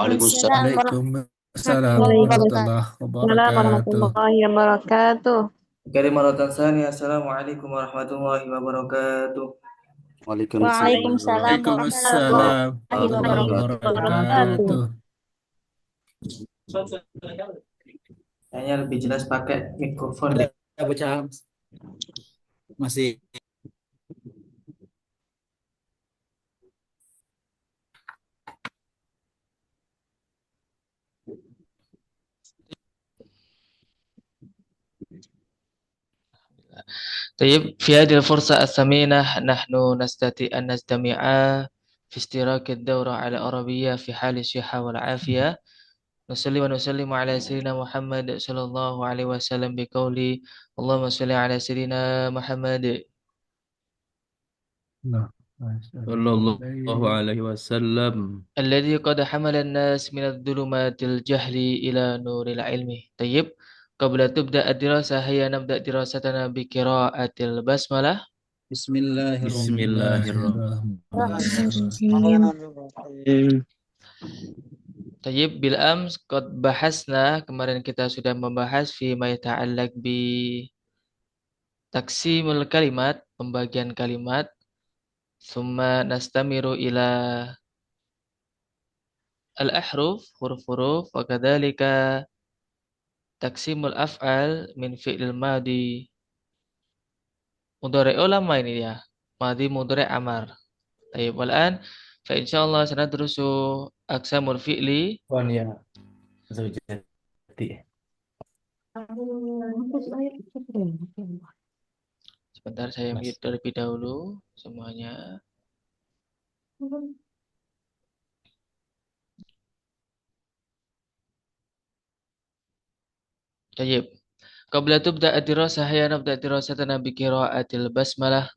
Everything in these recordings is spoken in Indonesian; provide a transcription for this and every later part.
Waalaikumsalam Waalaikumsalam warahmatullahi warahmatullahi wabarakatuh. warahmatullahi wabarakatuh. Kali maratan tsaniya. Assalamualaikum warahmatullahi wabarakatuh. Waalaikumsalam Waalaikumsalam warahmatullahi Waalaikumsalam warahmatullahi warahmatullahi wabarakatuh. wabarakatuh. wabarakatuh. Kayaknya lebih jelas pakai mikrofon Ada deh. bocah masih. طيب في هذه الفرصة الثمينة نحن نستطيع أن نستمع في اشتراك الدورة على العربية في حال الصحة والعافية. نصلي ونسلم على سيدنا محمد صلى الله عليه وسلم بقول اللهم صل على سيدنا محمد Nah, Masya Sallallahu Allah. alaihi wasallam. الذي قد حمل الناس من الظلمات الجهل إلى نور العلم. طيب قبل تبدأ الدراسة هيا نبدأ دراستنا بقراءة البسملة. Bismillahirrahmanirrahim. Bismillahirrahmanirrahim. طيب بالأمس قد بحثنا kemarin kita sudah membahas فيما يتعلق بتقسيم الكلمات pembagian kalimat ثم نستمر إلى الأحرف huruf-huruf وكذلك تقسيم الأفعال من فعل الماضي مضارع lama ini ya ماضي مضارع أمر. طيب والآن فإن شاء الله سندرس أقسام الفعل. Ya, Zaujati. Sebentar saya mute Mas. terlebih dahulu semuanya. طيب قبل تبدأ الدراسة هيا نبدأ دراستنا بقراءة البسملة.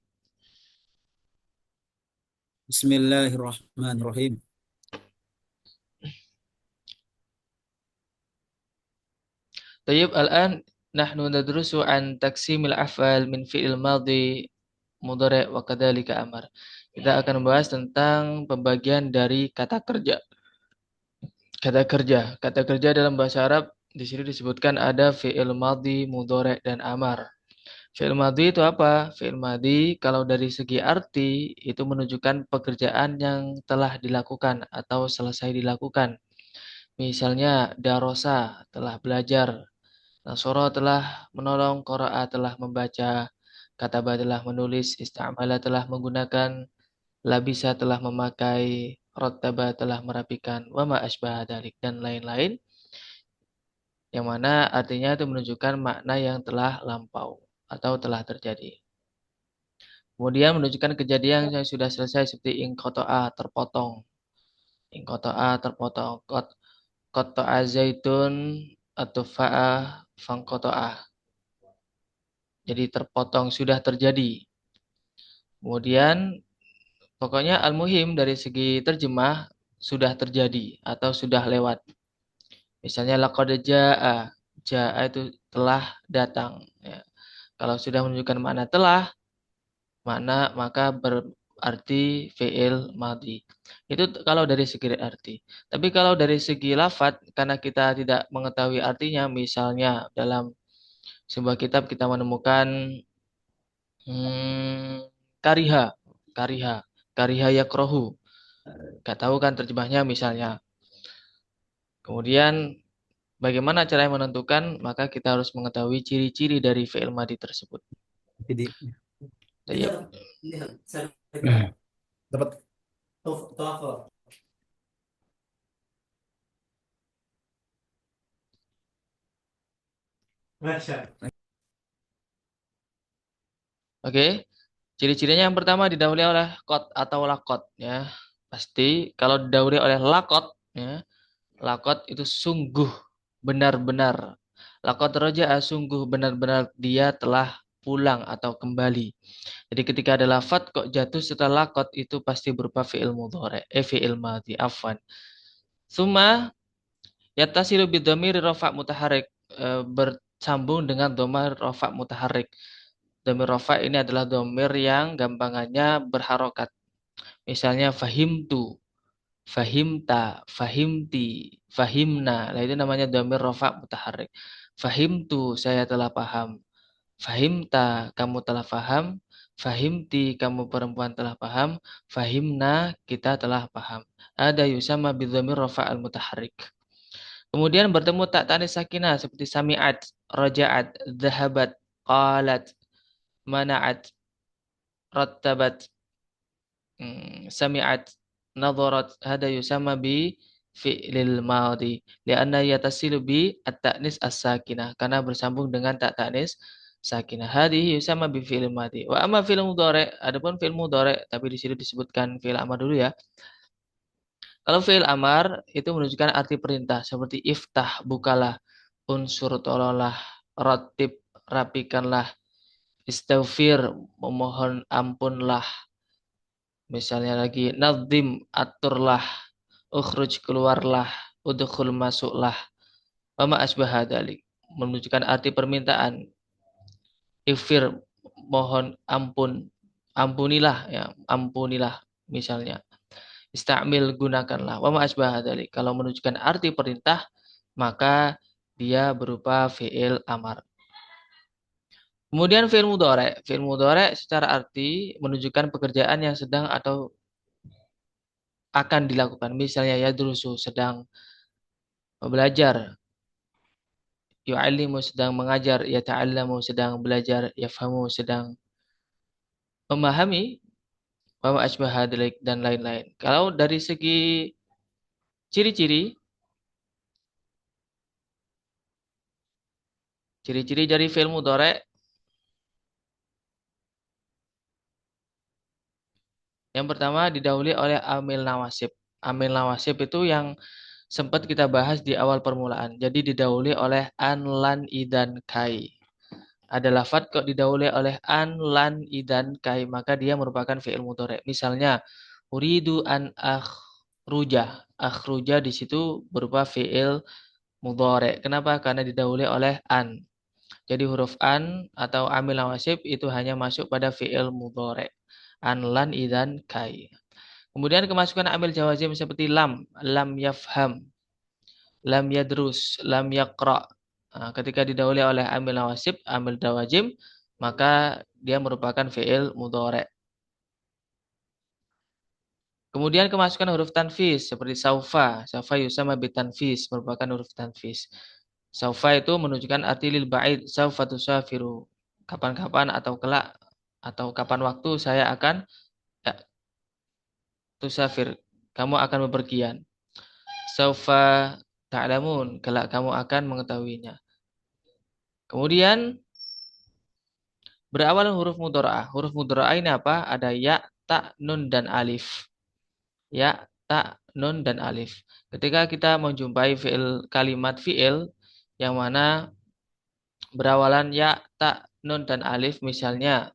Bismillahirrahmanirrahim. طيب الآن نحن ندرس عن تقسيم الأفعال من فعل الماضي مضارع وكذلك أمر. Kita akan membahas tentang pembagian dari kata kerja. Kata kerja. Kata kerja dalam bahasa Arab di sini disebutkan ada fi'il madhi, mudhari' dan amar. Fi'il madhi itu apa? Fi'il madhi kalau dari segi arti itu menunjukkan pekerjaan yang telah dilakukan atau selesai dilakukan. Misalnya darosa telah belajar, nasoro telah menolong, qara'a telah membaca, kataba telah menulis, istamala telah menggunakan, labisa telah memakai, rottaba telah merapikan, wa ma asbaha dzalik dan lain-lain yang mana artinya itu menunjukkan makna yang telah lampau atau telah terjadi. Kemudian menunjukkan kejadian yang sudah selesai seperti inqata'a terpotong. Inqata'a terpotong. Qata'a zaitun at-tufa'ah fanqata'ah. Jadi terpotong sudah terjadi. Kemudian pokoknya al-muhim dari segi terjemah sudah terjadi atau sudah lewat. Misalnya laqad jaa'a. Jaa'a itu telah datang ya. Kalau sudah menunjukkan makna telah, maka berarti fi'il madhi. Itu kalau dari segi arti. Tapi kalau dari segi lafadz, karena kita tidak mengetahui artinya, misalnya dalam sebuah kitab kita menemukan kariha, kariha, kariha yakrohu. Gak tahu kan terjemahnya misalnya. Kemudian bagaimana cara menentukan? Maka kita harus mengetahui ciri-ciri dari fi'il madhi tersebut. Jadi, Iya. dapat Oke. Ciri-cirinya yang pertama didahului oleh kot atau lakot ya. Pasti kalau didahului oleh lakot ya, lakot itu sungguh benar-benar. Lakot roja'a sungguh benar-benar dia telah pulang atau kembali. Jadi ketika ada lafadz kok jatuh setelah lakot itu pasti berupa fi'il mudhari, fi'il madhi, afwan. Summa yattasilu bidhamiri rafa' mutaharrik, bersambung dengan dhamir rafa' mutaharrik. Dhamir rafa' ini adalah dhamir yang gampangannya berharokat. Misalnya fahimtu. Fahimta, fahimti, fahimna. Nah, itu namanya dhamir rafa mutaharrik. Fahimtu, saya telah paham. Fahimta, kamu telah paham. Fahimti, kamu perempuan telah paham. Fahimna, kita telah paham. Ada yusama bidhamir rafa al-mutaharrik. Kemudian bertemu tak tanis sakinah seperti sami'at, raja'at, dhahabat, qalat, mana'at, rattabat, sami'at, nadharat. Hada yusama bi fi'lil madhi lianna yatasilu bi at-ta'nis as-sakinah karena bersambung dengan tak ta'nis sakinah. Hadhihi yusama bi fi'lil madhi. Wa amma fi'il mudhari', adapun fi'il mudhari' tapi di sini disebutkan fi'il amar dulu ya. Kalau fi'il amar itu menunjukkan arti perintah seperti iftah, bukalah, unsur, tolonglah, ratib, rapikanlah, istaghfir, memohon ampunlah. Misalnya lagi nadzim, aturlah, ukhruj, keluarlah, udkhul, masuklah. Wa ma asbaha dzalik menunjukkan arti permintaan. Ifir, mohon ampun, ampunilah ya, ampunilah misalnya. Istamil, gunakanlah. Wa ma asbaha dzalik. Kalau menunjukkan arti perintah maka dia berupa fi'il amar. Kemudian fi'il mudhari'. Fi'il mudhari' secara arti menunjukkan pekerjaan yang sedang atau akan dilakukan. Misalnya yadrusu, sedang belajar. Yu'allimu, sedang mengajar. Yata'allamu, sedang belajar. Yafhamu, sedang memahami. Wa ma asbaha dzalik dan lain-lain. Kalau dari segi ciri-ciri dari fi'il mudhari', yang pertama didahului oleh amil nawasib. Amil nawasib itu yang sempat kita bahas di awal permulaan. Jadi didahului oleh an, lan, idan, kai. Ada lafadz kok didahului oleh an, lan, idan, kai, maka dia merupakan fi'il mudhari'. Misalnya, uridu an akhruja. Akhruja di situ berupa fi'il mudhari'. Kenapa? Karena didahului oleh an. Jadi huruf an atau amil nawasib itu hanya masuk pada fi'il mudhari'. An, lan, idan, kai. Kemudian kemasukan amil jawazim seperti lam yafham, lam yadrus, lam yaqra. Nah, ketika didahului oleh amil nawasib, amil dawajim, maka dia merupakan fi'il mudhari'. Kemudian kemasukan huruf tanfis seperti saufa. Saufa yusama bitanfis, merupakan huruf tanfis. Saufa itu menunjukkan arti lil ba'id, saufa tusafiru. Kapan-kapan atau kelak atau kapan waktu saya akan ya, tusafir, kamu akan bepergian. Saufa ta'lamun, kelak kamu akan mengetahuinya. Kemudian berawal huruf mudhara'ah. Huruf mudhara'ah ini apa? Ada ya, ta, nun, dan alif. Ya, ta, nun, dan alif. Ketika kita menjumpai kalimat fi'il yang mana berawalan ya, ta, nun, dan alif, misalnya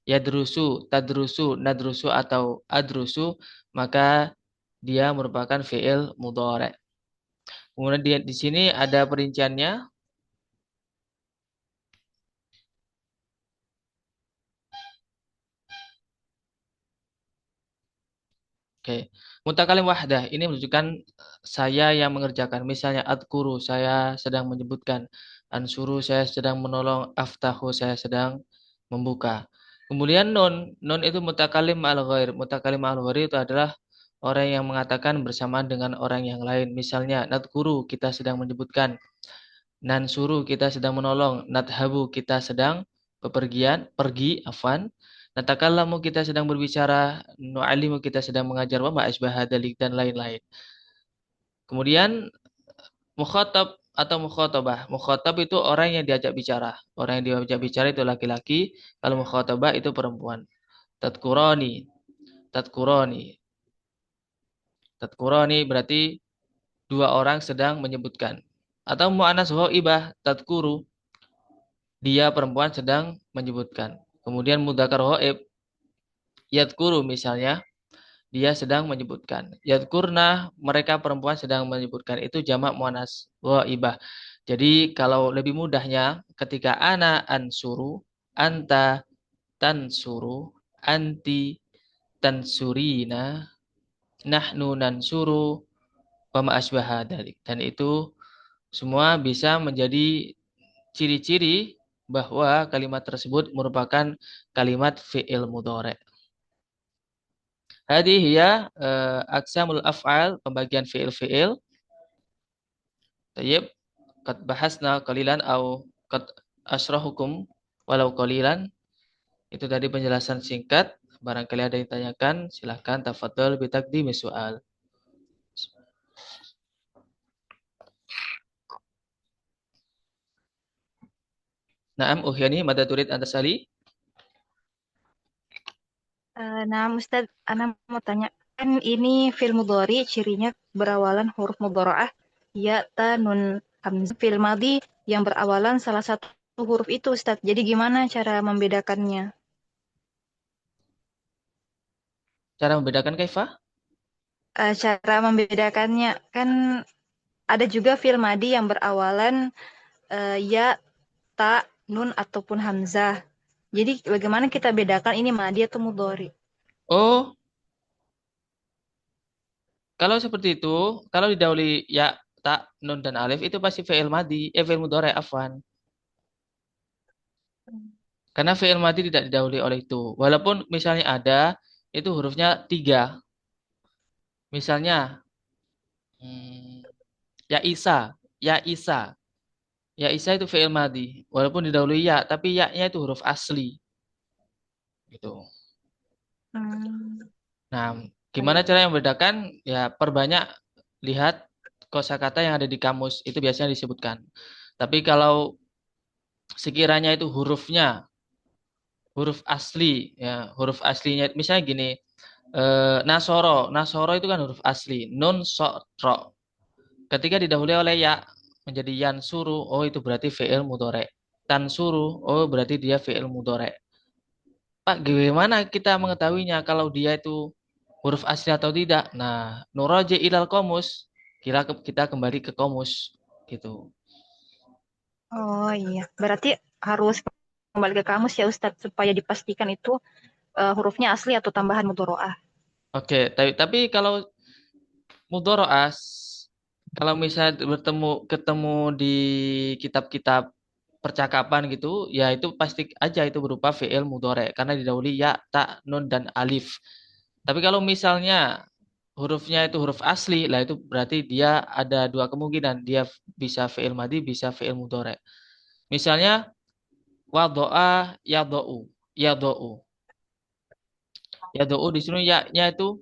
yadrusu, tadrusu, nadrusu, atau adrusu, maka dia merupakan fi'il mudhari'. Kemudian di sini ada perinciannya. Oke. Mutakalim wahdah ini menunjukkan saya yang mengerjakan. Misalnya adkuru, saya sedang menyebutkan. Ansuru, saya sedang menolong. Aftahu, saya sedang membuka. Kemudian nun itu mutakalim al ghair. Mutakalim al ghair itu adalah orang yang mengatakan bersamaan dengan orang yang lain. Misalnya nadkuru, kita sedang menyebutkan. Nansuru, kita sedang menolong. Nadhabu, kita sedang bepergian, pergi, afwan. Natakallamu, kita sedang berbicara. Nu'alimu, kita sedang mengajar. Wa ma'asbaha dalik, dan lain-lain. Kemudian mukhatab atau mukhatabah. Mukhatab itu orang yang diajak bicara. Orang yang diajak bicara itu laki-laki. Kalau mukhatabah itu perempuan. Tadkurani. Tadkurani. Tadkurani berarti dua orang sedang menyebutkan. Atau mu'anas ghaibah. Tadkuru. Dia perempuan sedang menyebutkan. Kemudian mudzakkar ghaib. Yadkuru misalnya. Dia sedang menyebutkan. Yadkurna, mereka perempuan sedang menyebutkan. Itu jamak muannas ghaibah. Jadi kalau lebih mudahnya ketika ana ansuru, anta tansuru, anti tansurina, nahnu nansuru, wa ma asbaha dzalik. Dan itu semua bisa menjadi ciri-ciri bahwa kalimat tersebut merupakan kalimat fi'il mudhari'. Hadhihi hiya aqsamul af'al, pembagian fi'il-fi'il. Tayyib, qad bahasna qalilan au qad asrahukum walau qalilan. Itu tadi penjelasan singkat. Barangkali ada yang ditanyakan, silahkan tafadhol bitaqdimi soal. Naam, Uhyani, mada turid anta sali? Nah, Ustaz, Ana mau tanya, kan ini fi'il mudhari cirinya berawalan huruf mudhara'ah, ya, ta, nun, hamzah. Fi'il madhi yang berawalan salah satu huruf itu, Ustaz. Jadi gimana cara membedakannya? Cara membedakan kaifa? Cara membedakannya, kan ada juga fi'il madhi yang berawalan ya, ta, nun, ataupun hamzah. Jadi bagaimana kita bedakan ini madhi atau mudhari? Oh, kalau seperti itu, kalau didahului ya, ta, nun, dan alif, itu pasti fi'il madhi, fi'il mudhari', afwan. Karena fi'il madhi tidak didahului oleh itu. Walaupun misalnya ada, itu hurufnya 3. Misalnya, ya Isa, ya Isa. Ya Isa itu fi'il madhi. Walaupun didahului ya, tapi ya-nya itu huruf asli. Gitu. Hmm. Nah, gimana cara yang membedakan? Ya, perbanyak lihat kosakata yang ada di kamus. Itu biasanya disebutkan. Tapi kalau sekiranya itu hurufnya huruf asli, ya huruf aslinya misalnya gini, nasoro itu kan huruf asli, nun sotro. Ketika didahului oleh ya menjadi yansuru, oh itu berarti fi'il mudhari'. Tansuru, oh berarti dia fi'il mudhari'. Pak, gimana kita mengetahuinya kalau dia itu huruf asli atau tidak? Nah, nuraji ilal komus, kita kembali ke komus gitu. Oh iya, berarti harus kembali ke kamus ya Ustadz supaya dipastikan itu hurufnya asli atau tambahan mudhoro'ah. Oke, tapi kalau mudhoro'ah, kalau misalnya ketemu di kitab-kitab percakapan gitu, ya itu pasti aja itu berupa fi'il mudhari' karena didahului ya, ta, nun, dan alif. Tapi kalau misalnya hurufnya itu huruf asli, lah itu berarti dia ada dua kemungkinan, dia bisa fi'il madhi, bisa fi'il mudhari'. Misalnya wado'a yado'u, yado'u. Yado'u di sini ya-nya itu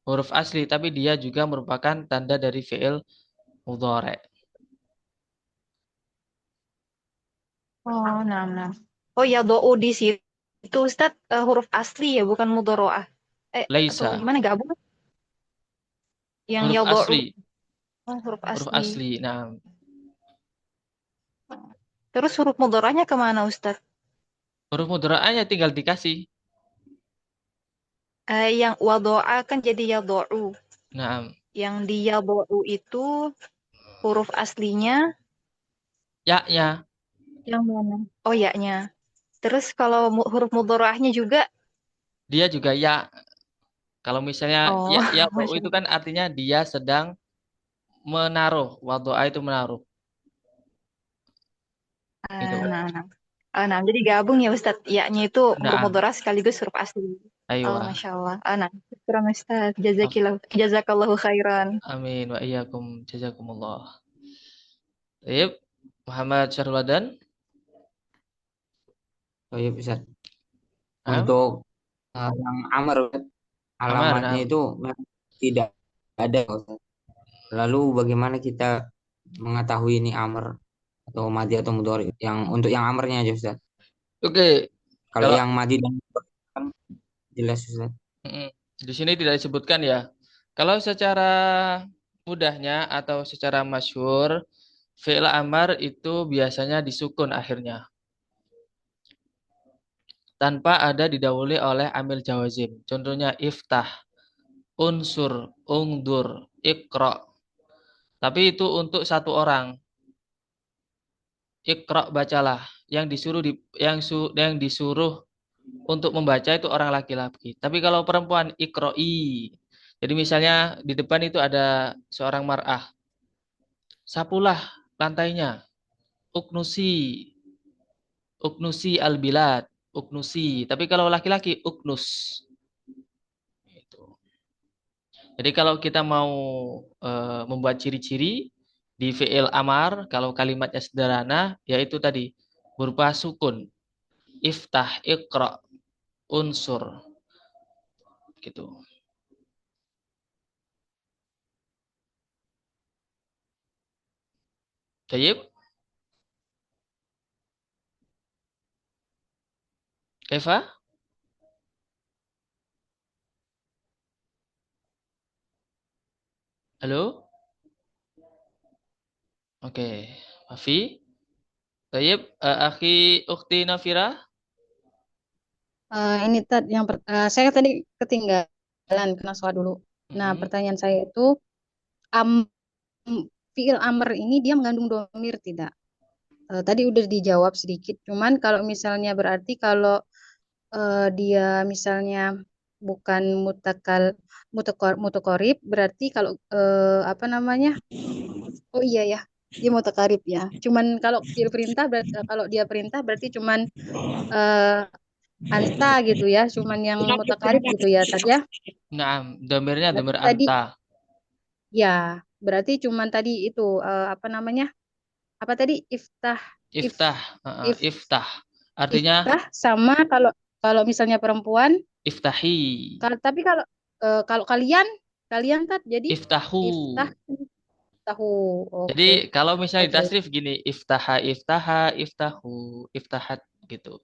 huruf asli, tapi dia juga merupakan tanda dari fi'il mudhari'. Oh, nah. Oh ya, do'u di situ Ustadz huruf asli ya, bukan mudhoro'ah. Atau Laisa, gimana gabung? Yang huruf ya do'u, asli, oh, huruf huruf asli. asli. Nah, Terus huruf mudhoro'ahnya kemana Ustadz? huruf mudhara'anya tinggal dikasih. Yang wado'a kan jadi ya do'u. Nah, Yang di ya do'u itu huruf aslinya ya-nya yang mana? Oh ya-nya. Terus kalau huruf mudhoro'ahnya juga, dia juga ya. Kalau misalnya oh, ya bau Masya itu Allah. kan artinya dia sedang menaruh. Wadoa itu menaruh. Gitu. Nah, jadi gabung ya Ustadz. Ya-nya itu huruf Nah, mudhara sekaligus huruf asli. Oh, aywa. Masya Allah. Nah, kurang Ustadz. Jazakallahu khairan. Amin wa iyyakum jazakumullah. Baik, Muhammad Syaruladan. Oh iya bisa. Nah, Untuk yang Amr, Amar, alamatnya nah. itu memang tidak ada, Ustaz. Lalu bagaimana kita mengetahui ini Amr atau Madi atau Mudhari? Yang untuk yang Amrnya aja Ustaz. Oke, Kalau kalau yang Madi dan Mudhari kan jelas Ustaz. di sini tidak disebutkan ya. Kalau secara mudahnya atau secara masyhur, fi'il amar itu biasanya disukun akhirnya tanpa ada didahului oleh amil jawazim. Contohnya iftah, unsur, ungdur, ikra. Tapi itu untuk satu orang. Ikra, bacalah. Yang disuruh untuk membaca itu orang laki-laki. Tapi kalau perempuan ikroi. Jadi misalnya di depan itu ada seorang mar'ah, sapulah lantainya, uknusi, uknusi al-bilad, uknusi. Tapi kalau laki-laki uknus. Gitu. Jadi kalau kita mau membuat ciri-ciri di fi'il amar, kalau kalimatnya sederhana, yaitu tadi berupa sukun. Iftah, iqra, unsur. Gitu. Tayyib, Kaifa? Halo? Oke, Mafi. Tayyib, akhi ukhti Nafira. Ini saya tadi ketinggalan kena soal dulu. Nah, Mm-mm. pertanyaan saya itu am fiil amr ini dia mengandung domir tidak? Tadi udah dijawab sedikit, cuman kalau misalnya berarti kalau dia misalnya bukan mutokorib, berarti kalau apa namanya? Oh iya ya, dia mutakarib ya. Cuman kalau fiil perintah, kalau dia perintah berarti cuman eh, anta gitu ya, cuman yang mutakarib gitu ya tadi ya. Nah, domirnya Berarti domir tadi anta. ya, berarti cuman tadi itu apa namanya? Apa tadi if Iftah, if iftah. Artinya iftah sama kalau kalau misalnya perempuan, iftahi. tapi kalau kalau kalian kalian tat jadi Iftahu. iftah tahu. Jadi Oke. kalau misalnya Oke. ditasrif gini, iftaha, iftaha, iftahu, iftahat gitu.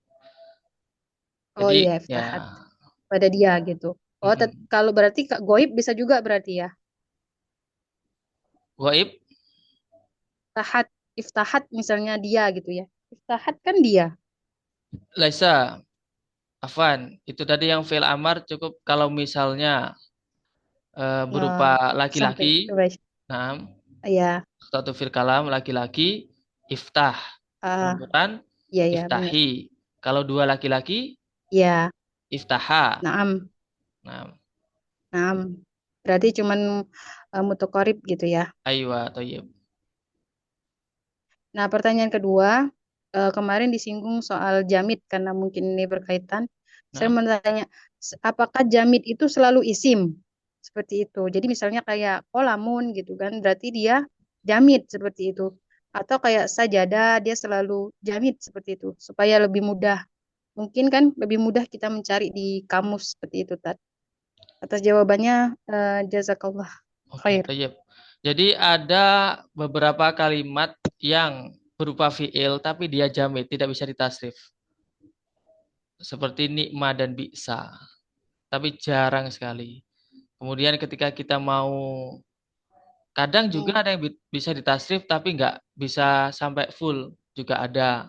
Oh Jadi iya, ya, iftahat pada dia gitu. Oh, mm-mm. kalau berarti goib bisa juga berarti ya. Goib, Tahat, iftahat misalnya dia gitu ya. Iftahat kan dia. laisa, afan. Itu tadi yang fi'il amar cukup kalau misalnya berupa Eh, laki-laki, sampai coba nah, ya. atau fil kalam laki-laki, iftah. Ah, Perempuan, iya ya benar. iftahi. Kalau dua laki-laki, Ya, iftaha. naam, Nah, naam. Berarti cuman mutokorib gitu ya. aywa, toyib. Nah, pertanyaan kedua, kemarin disinggung soal jamid karena mungkin ini berkaitan. Saya Nah, mau tanya, apakah jamid itu selalu isim? Seperti itu. Jadi misalnya kayak kolamun gitu kan, berarti dia jamid seperti itu. Atau kayak sajadah, dia selalu jamid seperti itu. Supaya lebih mudah. Mungkin kan lebih mudah kita mencari di kamus seperti itu, Tat. Atas jawabannya, jazakallah oke, khair. toyib. Jadi ada beberapa kalimat yang berupa fiil tapi dia jamid, tidak bisa ditasrif. Seperti nikma dan bisa. Tapi jarang sekali. Kemudian ketika kita mau, kadang juga Hmm. ada yang bisa ditasrif tapi nggak bisa sampai full, juga ada.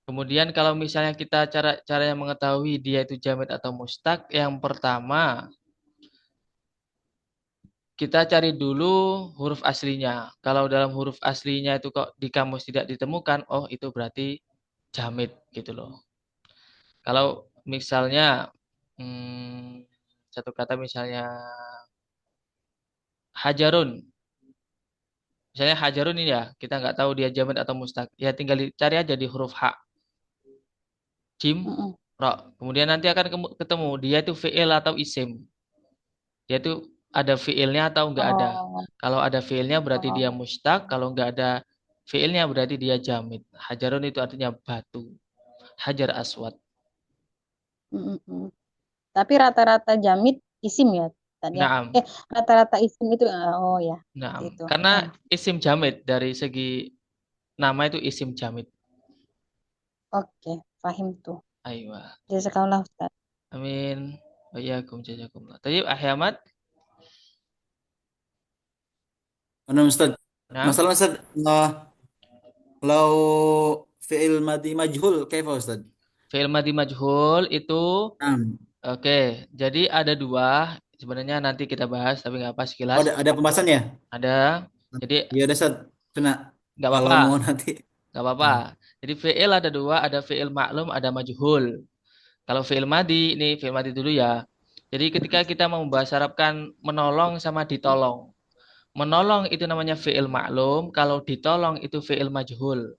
Kemudian kalau misalnya kita cara yang mengetahui dia itu jamid atau mustaq, yang pertama kita cari dulu huruf aslinya. Kalau dalam huruf aslinya itu kok di kamus tidak ditemukan, oh itu berarti jamid gitu loh. Kalau misalnya satu kata misalnya hajarun. Misalnya hajarun ini ya, kita nggak tahu dia jamid atau mustaq. Ya tinggal cari aja di huruf ha, jim, Mm-mm. ro. Kemudian nanti akan ketemu dia itu fi'il atau isim. Dia itu ada fi'ilnya atau nggak ada. Oh, Kalau ada fi'ilnya berarti dia oh. mustaq. Kalau nggak ada fi'ilnya berarti dia jamid. Hajarun itu artinya batu. Hajar aswad. Mm-mm. Tapi rata-rata jamid isim ya tadi ya. Naam. Rata-rata isim itu oh ya, seperti Naam. itu. Karena Oh, isim jamid dari segi nama itu isim jamid. oke, paham tuh. Aywa. Jazakallah Ustaz. Amin. Wa iyyakum jazakumullah. Tayyib, Akhi Ahmad. Anu Ustaz, Naam. masalah Ustaz, nah, kalau fi'il madi majhul kaifa Ustaz? Fi'il madhi majhul itu Nah, oke. Jadi ada dua. Sebenarnya nanti kita bahas tapi nggak pas oh, sekilas. ada pembahasannya? Ada. Jadi Ya udah Ustaz, kena nggak kalau apa-apa. mau nanti. Nggak apa-apa. Nah, Jadi fi'il ada dua. Ada fi'il maklum, ada majhul. Kalau fi'il madhi, ini fi'il madhi dulu ya. Jadi ketika kita mau bahasa Arab kan menolong sama ditolong. Menolong itu namanya fi'il maklum, kalau ditolong itu fi'il majhul.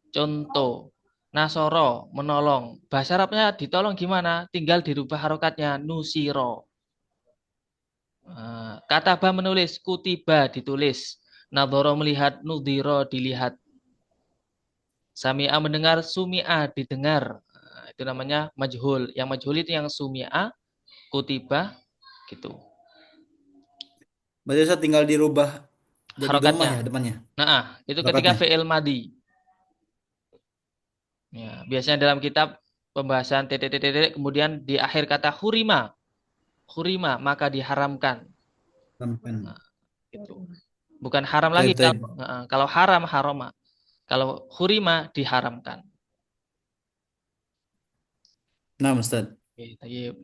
Contoh, nasoro, menolong. Bahasa Arabnya ditolong gimana? Tinggal dirubah harokatnya, nusiro. Kataba menulis, kutiba ditulis. Nadhoro melihat, nudhiro dilihat. Sami'a mendengar, sumi'a didengar. Itu namanya majhul. Yang majhul itu yang sumi'a, kutiba, gitu. Berarti saya tinggal dirubah jadi domah ya Harokatnya. depannya. Nah, itu ketika Harokatnya. fi'il madi. Ya, biasanya dalam kitab pembahasan titik-titik kemudian di akhir kata hurima. Hurima, maka diharamkan. Sampai. Nah, gitu. Bukan haram lagi. Taib, taib. Kalau haram, haroma. Kalau hurima, diharamkan. Nah, Ustaz. Oke, tayyib.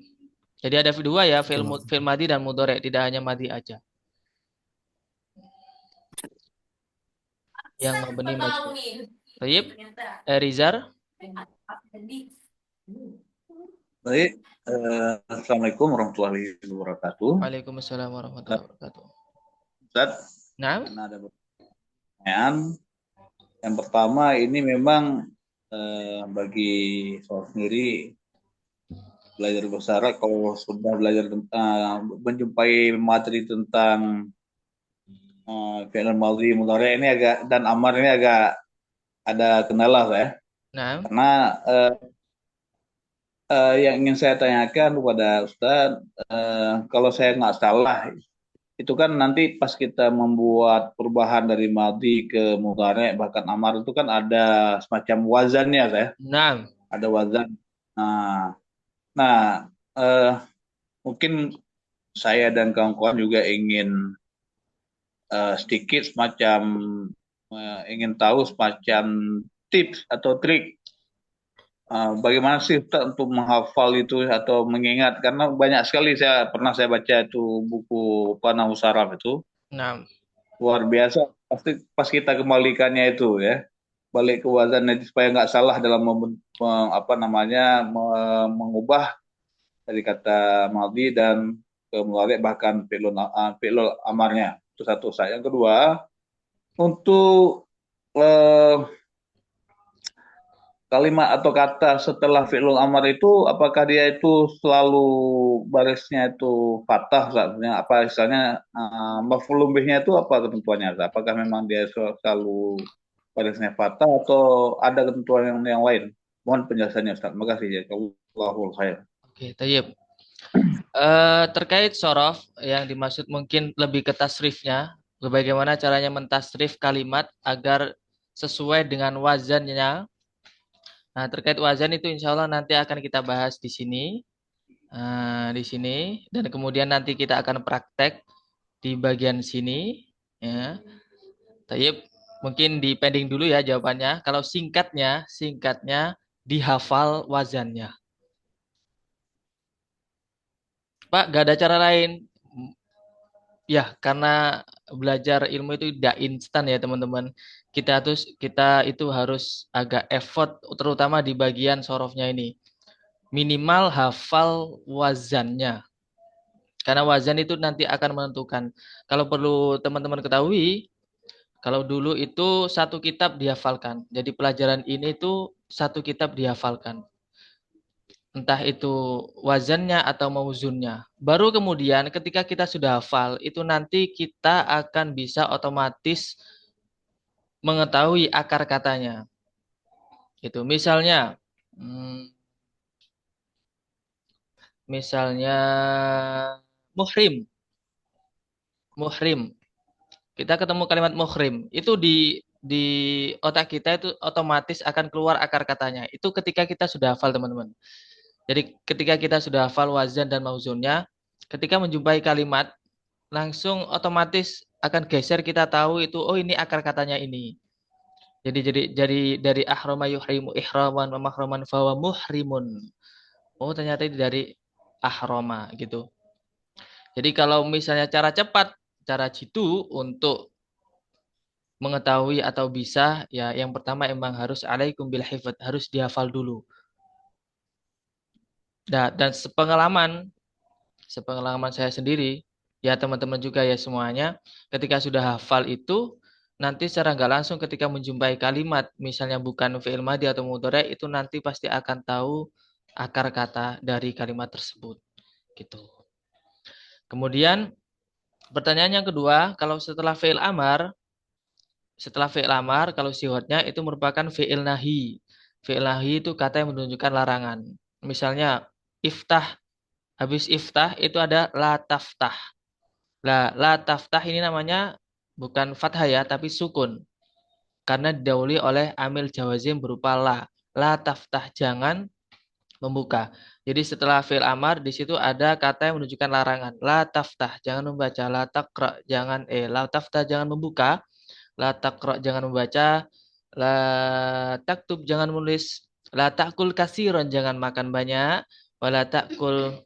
Jadi ada dua ya, Setelah. fi'il madi dan mudhari, tidak hanya madi aja. Yang mabni majhul. Tayyib. Rizar. Baik, Assalamualaikum warahmatullahi wabarakatuh. Waalaikumsalam warahmatullahi wabarakatuh. Ustaz, Nah, karena ada pertanyaan. Yang pertama, ini memang bagi saya sendiri belajar bahasa Arab, kalau sudah belajar menjumpai materi tentang fi'il madhi, mudhari ini agak, dan amar ini agak ada kendala saya. nah, Karena yang ingin saya tanyakan kepada Ustaz, kalau saya nggak salah, itu kan nanti pas kita membuat perubahan dari madhi ke mudhari bahkan amar itu kan ada semacam wazannya saya, nah. ada wazan. Nah, mungkin saya dan kawan-kawan juga ingin sedikit semacam ingin tahu semacam tips atau trik bagaimana sih Ustaz untuk menghafal itu atau mengingat, karena banyak sekali pernah saya baca itu buku Panahus Saraf itu Nah, luar biasa, pasti pas kita kembalikannya itu ya balik ke wazan itu supaya nggak salah dalam mengubah dari kata maldi dan ke mudhari bahkan fi'lul amarnya. Itu satu. Yang kedua, untuk eh, kalimat atau kata setelah fi'lul amar itu apakah dia itu selalu barisnya itu fathah saatnya, apa istilahnya maf'ulun bihnya itu apa ketentuannya? Apakah memang dia selalu barisnya fathah atau ada ketentuan yang lain? Mohon penjelasannya Ustaz. Terima kasih ya. Allahul khair. oke, tayyib. Terkait sorof, yang dimaksud mungkin lebih ke tasrifnya, bagaimana caranya mentasrif kalimat agar sesuai dengan wazannya. Nah, terkait wazan itu insya Allah nanti akan kita bahas di sini, dan kemudian nanti kita akan praktek di bagian sini. Ya, tayyib. Mungkin di pending dulu ya jawabannya. Kalau singkatnya dihafal wazannya. Pak, gak ada cara lain. Ya, karena belajar ilmu itu tidak instan ya teman-teman. Kita itu harus agak effort, terutama di bagian sorofnya ini. Minimal hafal wazannya. Karena wazan itu nanti akan menentukan. Kalau perlu teman-teman ketahui, kalau dulu itu satu kitab dihafalkan. Jadi pelajaran ini itu satu kitab dihafalkan. Entah itu wazannya atau mauzunnya. Baru kemudian ketika kita sudah hafal, itu nanti kita akan bisa otomatis mengetahui akar katanya. Itu misalnya, misalnya muhrim. Muhrim. Kita ketemu kalimat muhrim. Itu di otak kita itu otomatis akan keluar akar katanya. Itu ketika kita sudah hafal, teman-teman. Jadi ketika kita sudah hafal wazan dan mauzunnya, ketika menjumpai kalimat, langsung otomatis akan geser, kita tahu itu, oh ini akar katanya ini. Jadi dari ahrama yuhrimu ihraman wa mahraman fawa muhrimun. Oh ternyata itu dari ahrama gitu. Jadi kalau misalnya cara cepat, cara jitu untuk mengetahui atau bisa, ya yang pertama emang harus alaikum bil hifdz, harus dihafal dulu. Nah, dan sepengalaman sepengalaman saya sendiri, ya teman-teman juga ya semuanya, ketika sudah hafal itu, nanti secara nggak langsung ketika menjumpai kalimat, misalnya bukan fi'il madhi atau mudhari, itu nanti pasti akan tahu akar kata dari kalimat tersebut. Gitu. Kemudian pertanyaan yang kedua, kalau setelah fi'il amar, kalau sifatnya itu merupakan fi'il nahi. Fi'il nahi itu kata yang menunjukkan larangan. Misalnya iftah, habis iftah itu ada la taftah. La taftah ini namanya bukan fathah ya, tapi sukun. Karena didahului oleh amil jawazim berupa la. La taftah, jangan membuka. Jadi setelah fi'il amar di situ ada kata yang menunjukkan larangan. La taftah, jangan membaca. La taqra, jangan la taftah, jangan membuka. La taqra, jangan membaca. La taktub, jangan menulis. La ta'kul kasiron, jangan makan banyak. Wala ta'kul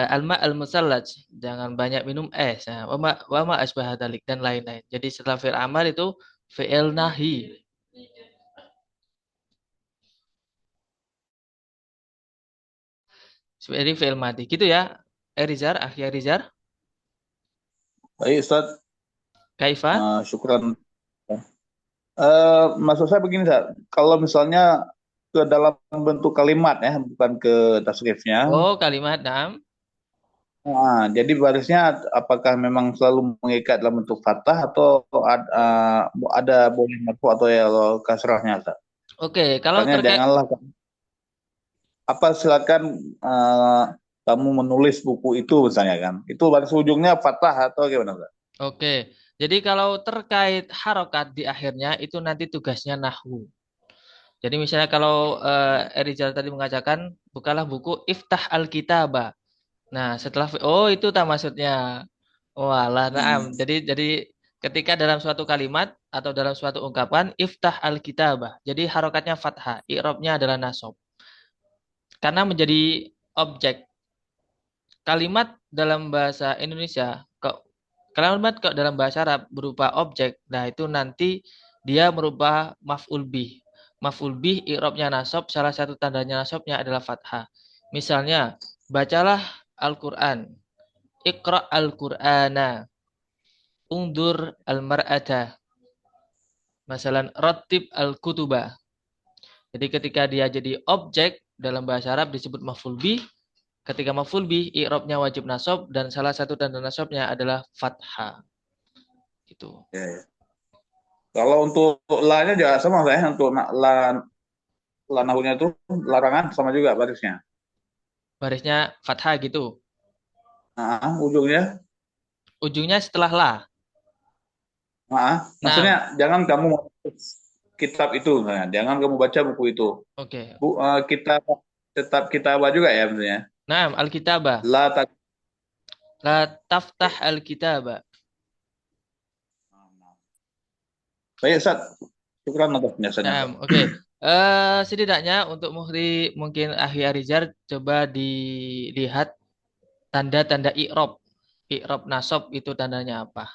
alma al-musallaj, jangan banyak minum es. Nah, wama asbah dalik dan lain-lain. Jadi setelah fi'il amar itu fi'il nahi. Seperti fi'il mati. Gitu ya. Erizar, akhi Erizar. Baik, Ustaz. Kaifa? Syukran. Maksud saya begini, Ustaz. Kalau misalnya ke dalam bentuk kalimat ya, bukan ke tasrifnya. Oh, kalimat, naam. Nah, jadi barisnya apakah memang selalu mengikat dalam bentuk fathah atau ada boleh marfu atau ya kasrahnya, Ustaz? Oke, kalau Misalnya terkait janganlah silakan kamu menulis buku itu misalnya kan. Itu baris ujungnya fathah atau gimana, Ustaz? Oke. Jadi kalau terkait harokat di akhirnya itu nanti tugasnya nahwu. Jadi misalnya kalau Erizal tadi mengatakan bukalah buku Iftah Al-Kitabah. Nah, setelah itu tak maksudnya. Walah, naam. Jadi ketika dalam suatu kalimat atau dalam suatu ungkapan Iftah Al-Kitabah. Jadi harokatnya fathah, i'rabnya adalah nasab. Karena menjadi objek. Kalimat dalam bahasa Indonesia kalimat dalam bahasa Arab berupa objek. Nah, itu nanti dia merubah maf'ul bih. Maf'ul bih i'rabnya nasab, salah satu tandanya nasabnya adalah fathah. Misalnya, bacalah Al-Qur'an. Iqra al-Qur'ana. Ungdur al-mar'ata. Masalan, rattib al-kutuba. Jadi ketika dia jadi objek dalam bahasa Arab disebut maf'ul bih. Ketika maf'ul bih, i'rabnya wajib nasab dan salah satu tanda nasabnya adalah fathah. Gitu. Ya, ya. Kalau untuk la-nya juga sama saya, untuk la nahunya itu larangan sama juga barisnya. Barisnya fathah gitu. Ujungnya. Ujungnya setelah la. Maksudnya jangan kamu kitab itu, jangan kamu baca buku itu. Oke. Kita tetap kitabah juga ya maksudnya. Naam, al-kitabah. La taftah al-kitabah. Baik, Ustaz. Syukran atas penjelasannya. Naam, oke. Setidaknya untuk Muhri mungkin Ahli Arizar coba dilihat tanda-tanda i'rab. I'rab nasab itu tandanya apa?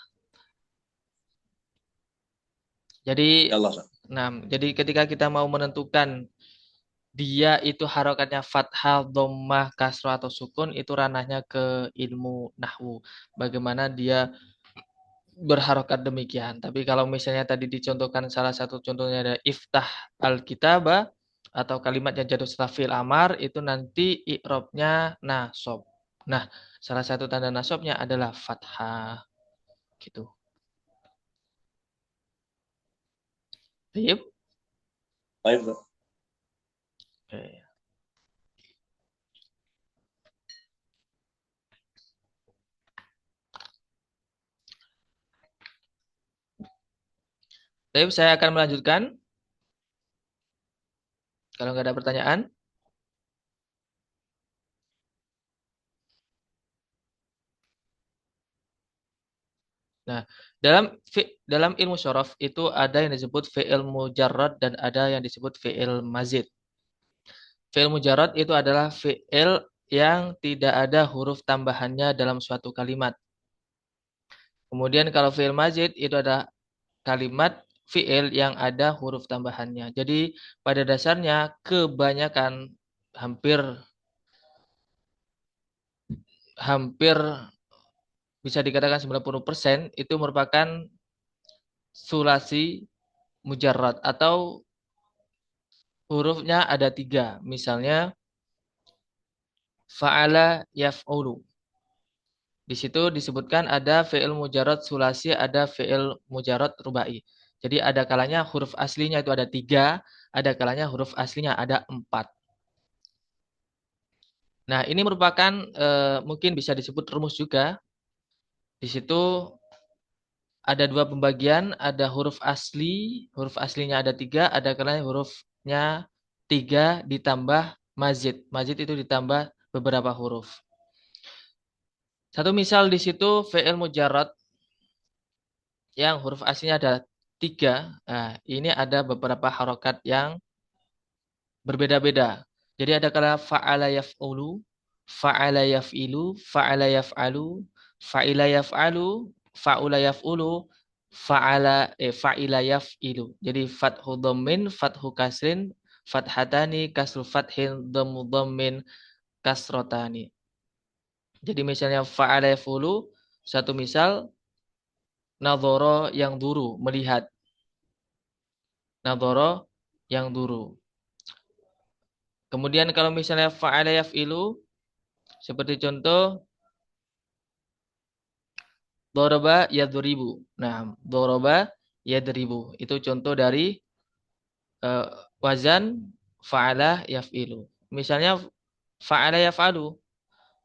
Jadi, jadi ketika kita mau menentukan dia itu harokatnya fathah, dhammah, kasrah atau sukun itu ranahnya ke ilmu nahwu. Bagaimana dia berharokat demikian. Tapi kalau misalnya tadi dicontohkan salah satu contohnya ada iftah al-kitabah atau kalimat yang jatuh setelah fi'il amar itu nanti i'rabnya nasab. Nah, salah satu tanda nasabnya adalah fathah. Gitu. Baik. Baik, Oke. Baik, saya akan melanjutkan. Kalau nggak ada pertanyaan. Nah, dalam ilmu syaraf itu ada yang disebut fi'il mujarrad dan ada yang disebut fi'il mazid. Fi'il mujarrad itu adalah fi'il yang tidak ada huruf tambahannya dalam suatu kalimat. Kemudian kalau fi'il mazid itu ada kalimat fi'il yang ada huruf tambahannya. Jadi pada dasarnya kebanyakan hampir hampir bisa dikatakan 90% itu merupakan sulasi mujarrad atau hurufnya ada 3. Misalnya fa'ala yaf'ulu. Di situ disebutkan ada fi'il mujarrad sulasi, ada fi'il mujarrad rubai. Jadi ada kalanya huruf aslinya itu ada 3, ada kalanya huruf aslinya ada 4. Nah, ini merupakan mungkin bisa disebut rumus juga. Di situ ada 2 pembagian, ada huruf aslinya ada 3, ada kalanya hurufnya 3 ditambah mazid. Mazid itu ditambah beberapa huruf. Satu misal di situ fi'il mujarrad yang huruf aslinya ada 3. Nah, ini ada beberapa harokat yang berbeda-beda. Jadi ada kala fa'ala yaf'ulu, fa'ala yaf'ilu, fa'ala yaf'alu, fa'ila yaf'alu, fa'ula yaf'ulu, fa'ila yaf'ilu. Jadi fathu dhammin, fathu kasrin, fathatani, kasru fathin, dhammu dhammin, kasrotani. Jadi misalnya fa'ala yaf'ulu, satu misal nadhara yang duru, melihat. Nadhara yang duru. Kemudian kalau misalnya fa'ala yaf'ilu, seperti contoh Doroba yadribu. Nah, doroba yadribu. Itu contoh dari wazan fa'ala yaf'ilu. Misalnya fa'ala yaf'alu.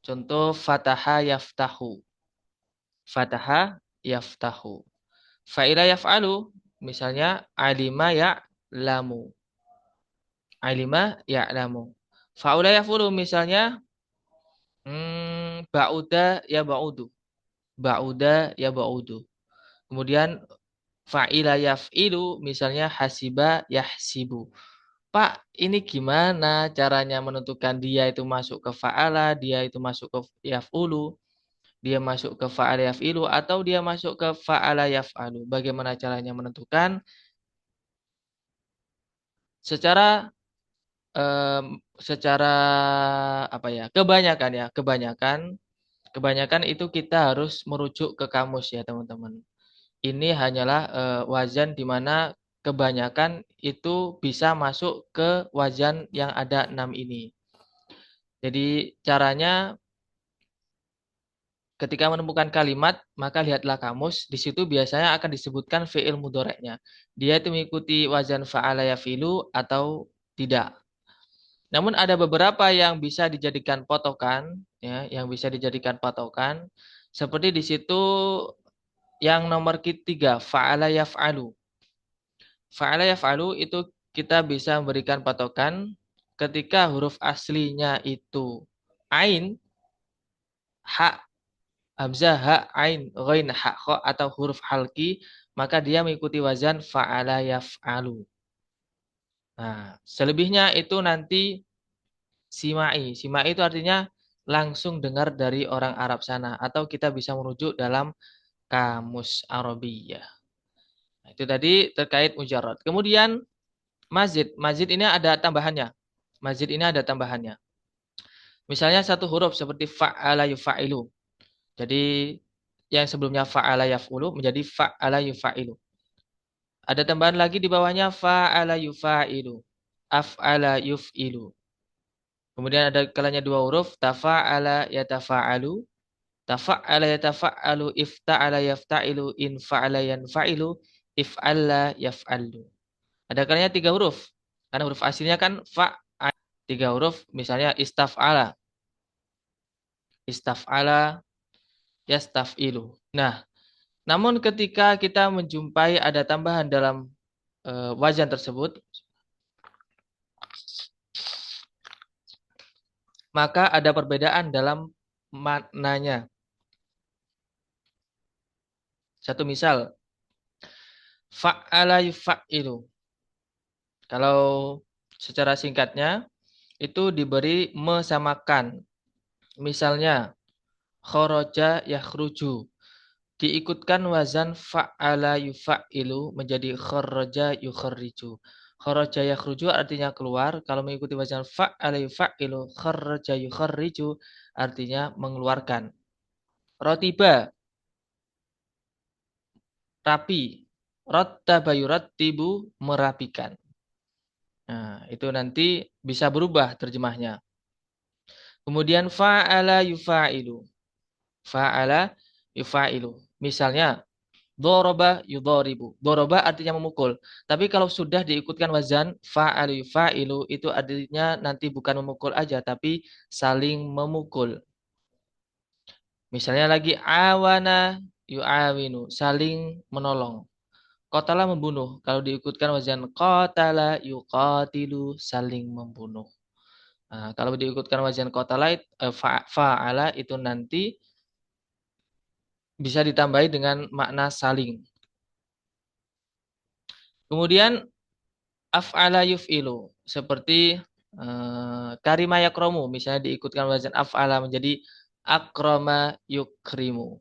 Contoh fataha yaftahu. Fataha yaftahu. Fa'ila yaf'alu. Misalnya alima ya'lamu. Alima ya'lamu. Fa'ula yaf'ulu. Misalnya ba'uda ya ba'udu. Ba'uda ya ba'udu. Kemudian fa'ila yaf'ilu misalnya hasiba yahsibu. Pak, ini gimana caranya menentukan dia itu masuk ke fa'ala, dia itu masuk ke yaf'ulu, dia masuk ke fa'ala yaf'ilu, atau dia masuk ke fa'ala yaf'alu. Bagaimana caranya menentukan? Secara apa ya? Kebanyakan itu kita harus merujuk ke kamus ya, teman-teman. Ini hanyalah wazan di mana kebanyakan itu bisa masuk ke wazan yang ada 6 ini. Jadi caranya ketika menemukan kalimat, maka lihatlah kamus. Di situ biasanya akan disebutkan fi'il mudhoreknya. Dia itu mengikuti wazan fa'ala yafilu atau tidak. Namun ada beberapa yang bisa dijadikan patokan, ya, yang bisa dijadikan patokan. Seperti di situ yang nomor ketiga, fa'ala yaf'alu. Fa'ala yaf'alu itu kita bisa memberikan patokan ketika huruf aslinya itu ain, ha, hamzah, ha, ain, ghain, ha, kha atau huruf halki, maka dia mengikuti wazan fa'ala yaf'alu. Nah, selebihnya itu nanti simai. Simai itu artinya langsung dengar dari orang Arab sana atau kita bisa merujuk dalam kamus Arabiyah. Nah, itu tadi terkait mujarrad. Kemudian mazid. Mazid ini ada tambahannya. Mazid ini ada tambahannya. Misalnya satu huruf seperti fa'ala yufa'ilu. Jadi yang sebelumnya fa'ala yaf'ulu menjadi fa'ala yufa'ilu. Ada tambahan lagi di bawahnya fa'ala yufa'ilu. Af'ala yuf'ilu. Kemudian ada kalanya dua huruf tafa'ala yatafa'alu. Tafa'ala yatafa'alu, ifta'ala yafta'ilu, infa'ala yanfa'ilu, if'alla yaf'allu. Ada kalanya tiga huruf. Karena huruf aslinya kan tiga huruf, misalnya istaf'ala. Istaf'ala yastaf'ilu. Nah, namun ketika kita menjumpai ada tambahan dalam wazan tersebut, maka ada perbedaan dalam maknanya. Satu misal, fa'ala yuf'ilu. Kalau secara singkatnya itu diberi mesamakan. Misalnya kharaja yakhruju. Diikutkan wazan fa'ala yuf'ilu menjadi kharaja yukharriju. Kharaja yakhruju artinya keluar. Kalau mengikuti wazan fa'ala yufa'ilu, kharaja yukharriju artinya mengeluarkan. Rotiba, rapi. Rattaba yurattibu, merapikan. Nah, itu nanti bisa berubah terjemahnya. Kemudian fa'ala yufa'ilu. Fa'ala yufa'ilu. Misalnya, doroba yudhoribu. Doroba artinya memukul. Tapi kalau sudah diikutkan wazan fa'ala yufa'ilu, itu artinya nanti bukan memukul aja, tapi saling memukul. Misalnya lagi awana yu'awinu, saling menolong. Qatala membunuh. Kalau diikutkan wazan qatala yuqatilu, saling membunuh. Nah, kalau diikutkan wazan qatala fa'ala itu nanti bisa ditambahi dengan makna saling. Kemudian af'ala yuf'ilu seperti karima yakromu, misalnya diikutkan wazan af'ala menjadi akrama yukrimu.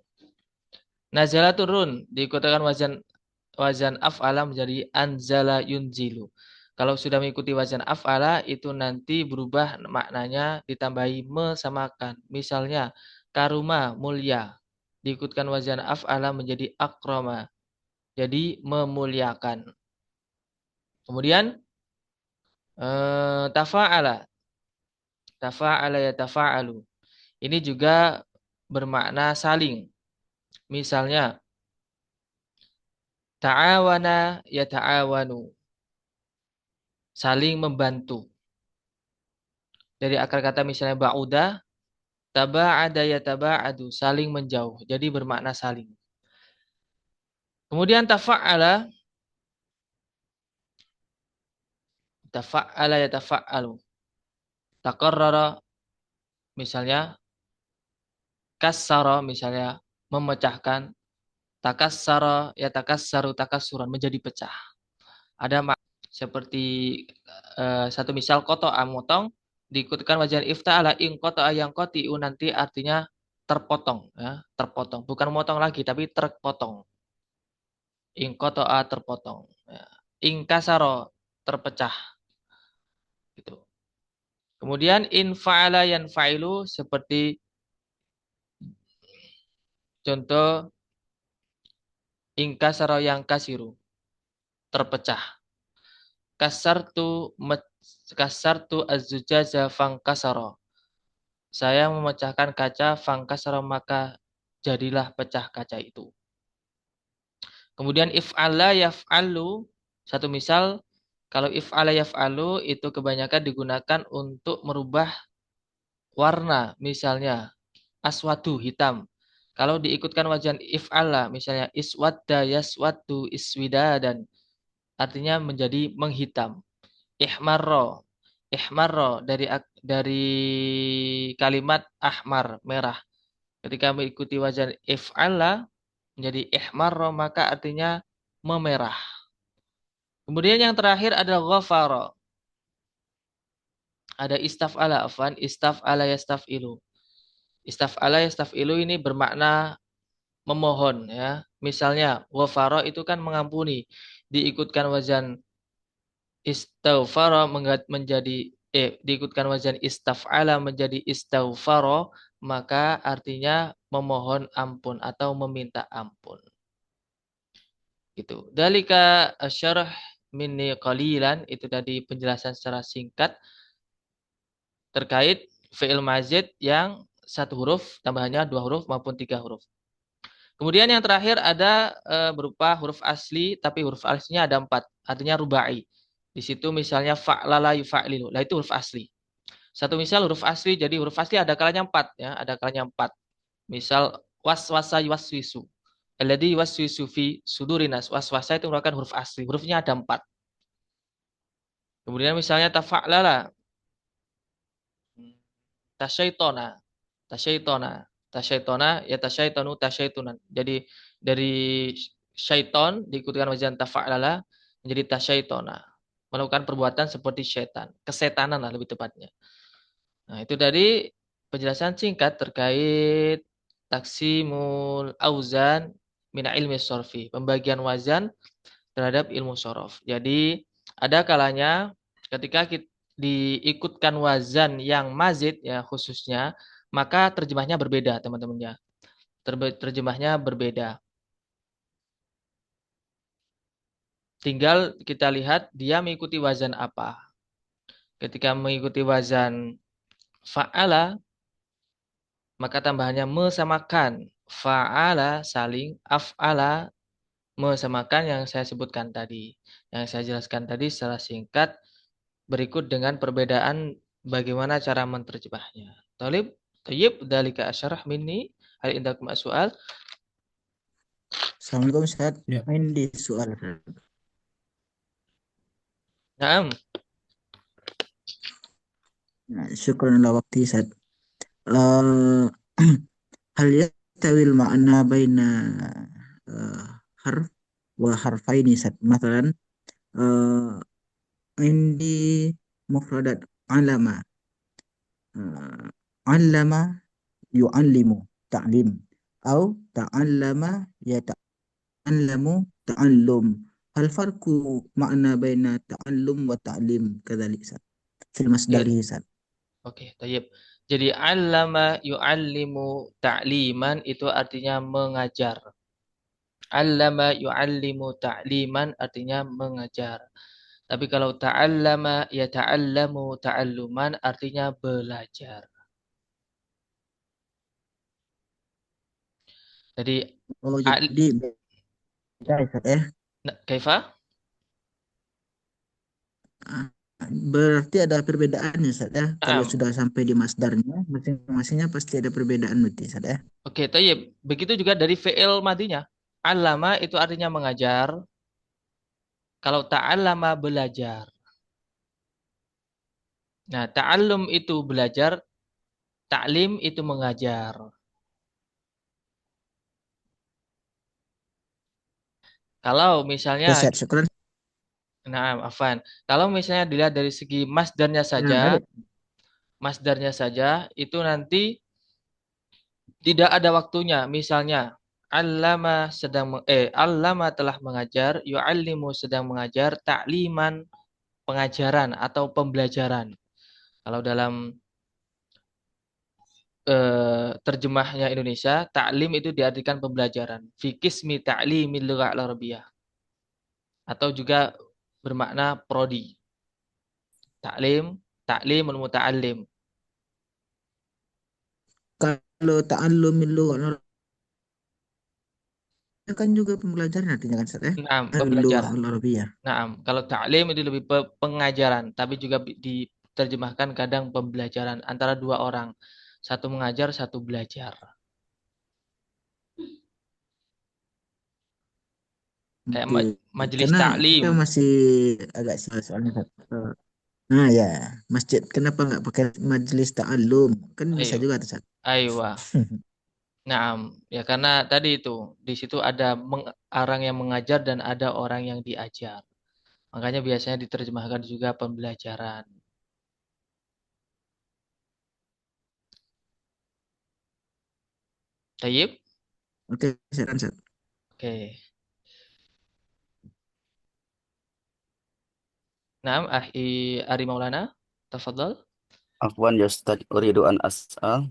Nazala turun diikutkan wazan af'ala menjadi anzala yunzilu. Kalau sudah mengikuti wazan af'ala itu nanti berubah maknanya ditambahi mesamakan. Misalnya karuma mulia diikutkan wazan af'ala menjadi akrama. Jadi memuliakan. Kemudian tafa'ala. Tafa'ala ya tafa'alu. Ini juga bermakna saling. Misalnya ta'awana ya ta'awanu. Saling membantu. Dari akar kata misalnya ba'uda, taba'ada ya taba'adu, saling menjauh. Jadi bermakna saling. Kemudian tafa'ala ya tafa'alu. Taqarrara misalnya kassara misalnya memecahkan. Takassara ya takassaru takassuran menjadi pecah. Ada seperti satu misal qata'a motong diikutkan wazan ifta'ala in qata'a yang qati'u nanti artinya terpotong ya, terpotong. Bukan memotong lagi tapi terpotong. In qata'a terpotong. Ya. In kasara terpecah. Gitu. Kemudian in fa'ala yanfa'ilu seperti contoh in kasara yang kasiru terpecah. Kasartu az-zujaza fangkasara. Saya memecahkan kaca fangkasara maka jadilah pecah kaca itu. Kemudian if'ala yaf'alu, satu misal kalau if'ala yaf'alu itu kebanyakan digunakan untuk merubah warna, misalnya aswadu hitam. Kalau diikutkan wazan if'ala misalnya iswadda yaswaddu iswidadan artinya menjadi menghitam. Ihmarro. Ihmarro dari kalimat ahmar, merah. Ketika mengikuti wazan if'ala menjadi ihmarro maka artinya memerah. Kemudian yang terakhir ada ghafara. Ada istaf'ala afwan, istaf'ala yastaf'ilu. Istaf'ala yastaf'ilu ini bermakna memohon ya. Misalnya ghafara itu kan mengampuni. Diikutkan wazan istaghfara menjadi diikutkan wazan istaf'ala menjadi istaghfara maka artinya memohon ampun atau meminta ampun. Gitu. Dalika asyarah minni qalilan itu tadi penjelasan secara singkat terkait fi'il mazid yang satu huruf tambahannya dua huruf maupun tiga huruf. Kemudian yang terakhir ada berupa huruf asli tapi huruf aslinya ada 4 artinya rubai. Di situ misalnya fa'lala yufa'lilu. Lah itu huruf asli. Satu misal huruf asli jadi huruf asli ada kalanya 4 ya, ada kalanya 4. Misal waswasa yuwaswisu. Alladzi yuwaswisu fi sudurinas. Waswasa itu merupakan huruf asli. Hurufnya ada 4. Kemudian misalnya tafa'lala. Tasyaitona. Tasyaitona. Tasyaitona ya tasyaitonu tasyaitunan. Jadi dari syaiton diikutkan wazan tafa'lala menjadi tasyaitona. Melakukan perbuatan seperti syaitan, kesetanan lah lebih tepatnya. Nah, itu dari penjelasan singkat terkait taksimul auzan mina ilmi sorfi, pembagian wazan terhadap ilmu sorof. Jadi ada kalanya ketika diikutkan wazan yang mazid ya khususnya, maka terjemahnya berbeda teman-teman ya. Terjemahnya berbeda. Tinggal kita lihat dia mengikuti wazan apa. Ketika mengikuti wazan fa'ala, maka tambahannya mesamakan. Fa'ala saling, af'ala mesamakan yang saya sebutkan tadi. Yang saya jelaskan tadi secara singkat berikut dengan perbedaan bagaimana cara menerjemahnya. Tayyib, dalika asyarah minni. Hal indakum soal. Assalamualaikum Ustaz. Ya. Ini soal. Naam. Syukran ala waktu Ustaz. Hal yastawil ma'na baina harf wa harfaini Ustaz. Masalan indi mufradat alama. Allama yu'allimu ta'lim atau ta'allama yata'allamu ta'allum. Hal farqu makna baina ta'allum wa ta'lim kadzalik Ustaz. Fil masdari Ustaz. Oke, tayyib. Jadi allama yu'allimu ta'liman itu artinya mengajar. Allama yu'allimu ta'liman artinya mengajar. Tapi kalau ta'allama yata'allamu ta'alluman artinya belajar. Jadi Oh, jadi beda Ustaz ya. kaifa? Berarti ada perbedaannya Ustaz ya. Kalau Naam. sudah sampai di masdarnya, masing-masingnya pasti ada perbedaan berarti Ustaz ya. Oke, tayyib. Begitu juga dari fi'il madinya. Allama itu artinya mengajar. Kalau ta'allama belajar. Nah, ta'allum itu belajar, ta'lim itu mengajar. Kalau misalnya, Ustaz, syukran. nah, afan. Kalau misalnya dilihat dari segi masdarnya saja, itu nanti tidak ada waktunya. Misalnya, allama telah mengajar, yu'allimu sedang mengajar, ta'liman pengajaran atau pembelajaran. Kalau dalam terjemahnya Indonesia, ta'lim itu diartikan pembelajaran. Fi qismi ta'limil lughah al-arabiyyah. Atau juga bermakna prodi. Ta'limul muta'allim. Kalau ta'allumil lughah kan juga pembelajaran artinya kan Ustaz ya. Naam, Lughah pembelajaran. al-arabiyyah. Naam, kalau ta'lim itu lebih pengajaran, tapi juga diterjemahkan kadang pembelajaran antara dua orang. Satu mengajar, satu belajar. Kayak Oke. majelis Karena ta'lim. kita masih agak soalnya Ustaz. Nah ya, masjid kenapa nggak pakai majelis ta'allum? Kan bisa Ayo. juga tuh Ustaz. Aywa. Naam, ya karena tadi itu di situ ada orang yang mengajar dan ada orang yang diajar. Makanya biasanya diterjemahkan juga pembelajaran. Tayyib? Oke, Ustaz. Oke. Naam, Ari Maulana, tafadhal. Afwan ya Ustaz, uridu an as'al.